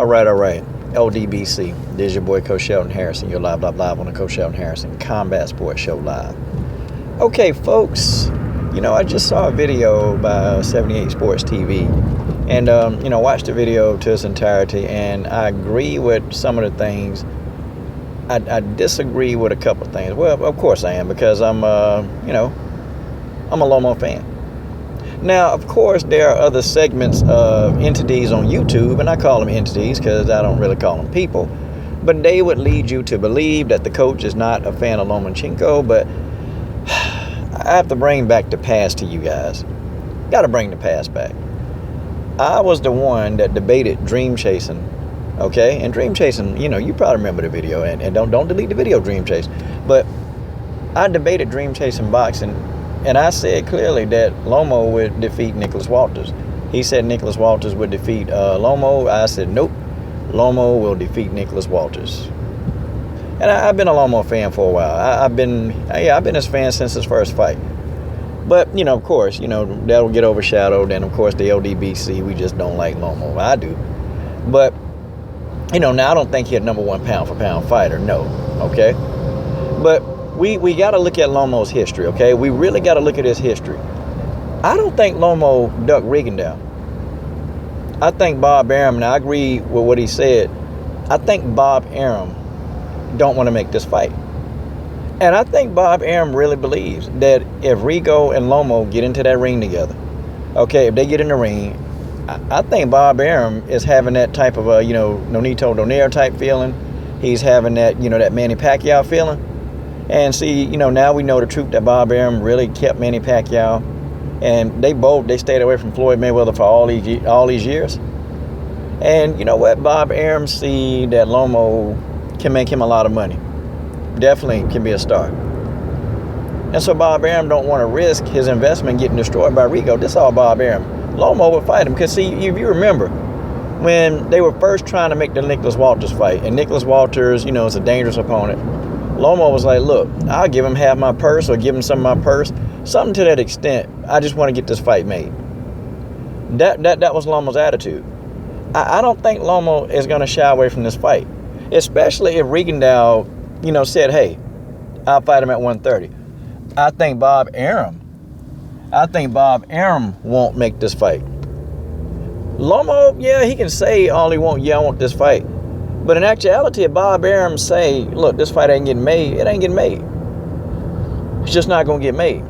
All right. LDBC. This is your boy, Coach Sheldon Harrison. You're live on the Coach Sheldon Harrison Combat Sports Show Live. Okay, folks. I just saw a video by 78 Sports TV. And, watched the video to its entirety. And I agree with some of the things. I disagree with a couple of things. Well, of course I am, because I'm a Lomo fan. Now, of course, there are other segments of entities on YouTube, and I call them entities because I don't really call them people, but they would lead you to believe that the coach is not a fan of Lomachenko. But I have to bring back the past to you guys. Got to bring the past back. I was the one that debated dream chasing, okay? And dream chasing, you probably remember the video, and don't delete the video, dream chase. But I debated dream chasing boxing. And I said clearly that Lomo would defeat Nicholas Walters. He said Nicholas Walters would defeat Lomo. I said, nope, Lomo will defeat Nicholas Walters. And I've been a Lomo fan for a while. I've been his fan since his first fight. But, of course, that'll get overshadowed. And, of course, the LDBC, we just don't like Lomo. I do. But, now I don't think he's a number one pound-for-pound fighter. No, okay? But we got to look at Lomo's history, okay? We really got to look at his history. I don't think Lomo ducked Rigondeaux. I think Bob Arum, and I agree with what he said, I think Bob Arum don't want to make this fight. And I think Bob Arum really believes that if Rigo and Lomo get into that ring together, okay, if they get in the ring, I think Bob Arum is having that type of Nonito Donaire type feeling. He's having that, that Manny Pacquiao feeling. And see, now we know the truth that Bob Arum really kept Manny Pacquiao. And they stayed away from Floyd Mayweather for all these years. And you know what? Bob Arum see that Lomo can make him a lot of money. Definitely can be a star. And so Bob Arum don't want to risk his investment getting destroyed by Rigo. This is all Bob Arum. Lomo would fight him. Because see, if you remember, when they were first trying to make the Nicholas Walters fight, and Nicholas Walters, is a dangerous opponent, Lomo was like, look, I'll give him half my purse or give him some of my purse. Something to that extent. I just want to get this fight made. That was Lomo's attitude. I don't think Lomo is going to shy away from this fight. Especially if Rigondeaux, said, hey, I'll fight him at 130. I think Bob Arum won't make this fight. Lomo, yeah, he can say all he wants, yeah, I want this fight. But in actuality, if Bob Arum say, look, this fight ain't getting made, it ain't getting made. It's just not going to get made.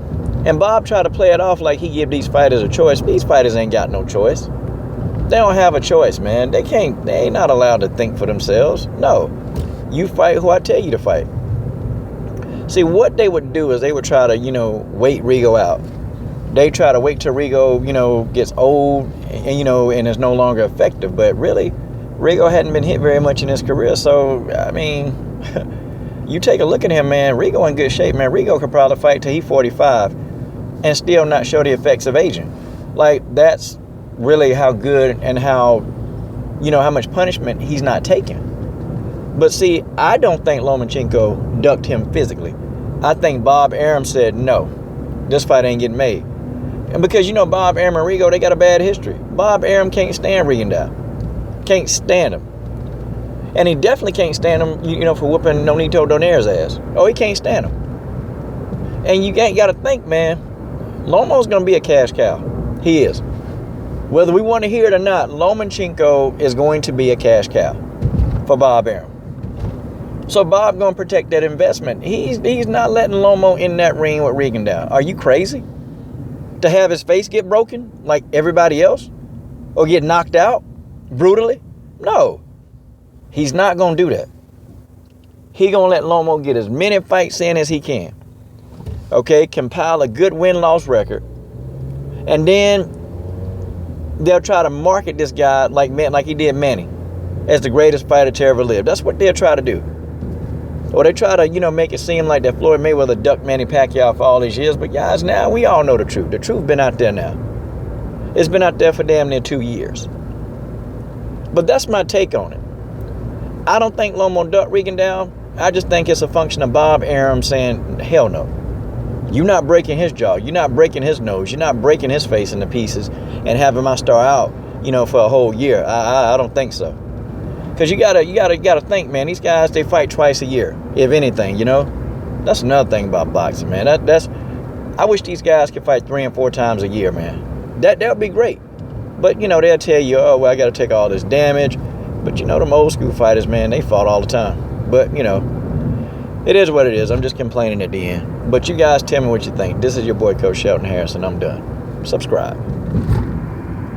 And Bob tried to play it off like he give these fighters a choice. These fighters ain't got no choice. They don't have a choice, man. They ain't not allowed to think for themselves. No. You fight who I tell you to fight. See, what they would do is they would try to, wait Rigo out. They try to wait till Rigo, gets old and, and is no longer effective. But really, Rigo hadn't been hit very much in his career. So, I mean, you take a look at him, man. Rigo in good shape, man. Rigo could probably fight till he's 45 and still not show the effects of aging. Like, that's really how good and how much punishment he's not taking. But see, I don't think Lomachenko ducked him physically. I think Bob Arum said, no, this fight ain't getting made. And because, Bob Arum and Rigo, they got a bad history. Bob Arum can't stand Rigondeaux. Can't stand him. And he definitely can't stand him, for whooping Nonito Donaire's ass. Oh, he can't stand him. And you ain't got to think, man, Lomo's going to be a cash cow. He is. Whether we want to hear it or not, Lomachenko is going to be a cash cow for Bob Arum. So Bob going to protect that investment. He's not letting Lomo in that ring with Rigondeaux. Are you crazy? To have his face get broken like everybody else? Or get knocked out brutally? No. He's not going to do that. He going to let Lomo get as many fights in as he can. Okay? Compile a good win-loss record. And then they'll try to market this guy like he did Manny as the greatest fighter to ever live. That's what they'll try to do. Or they try to, make it seem like that Floyd Mayweather ducked Manny Pacquiao for all these years. But guys, now we all know the truth. The truth been out there now. It's been out there for damn near 2 years. But that's my take on it. I don't think Lomo ducked Rigondeaux. I just think it's a function of Bob Arum saying, hell no. You're not breaking his jaw. You're not breaking his nose. You're not breaking his face into pieces and having my star out, for a whole year. I don't think so. Because you gotta think, man. These guys, they fight twice a year, if anything. You know, that's another thing about boxing, man. I wish these guys could fight 3 and 4 times a year, man. That would be great. But you know, they'll tell you, oh, well, I got to take all this damage. But you know, them old school fighters, man, they fought all the time. But you know, it is what it is. I'm just complaining at the end. But you guys tell me what you think. This is your boy, Coach Shelton Harrison. I'm done. Subscribe.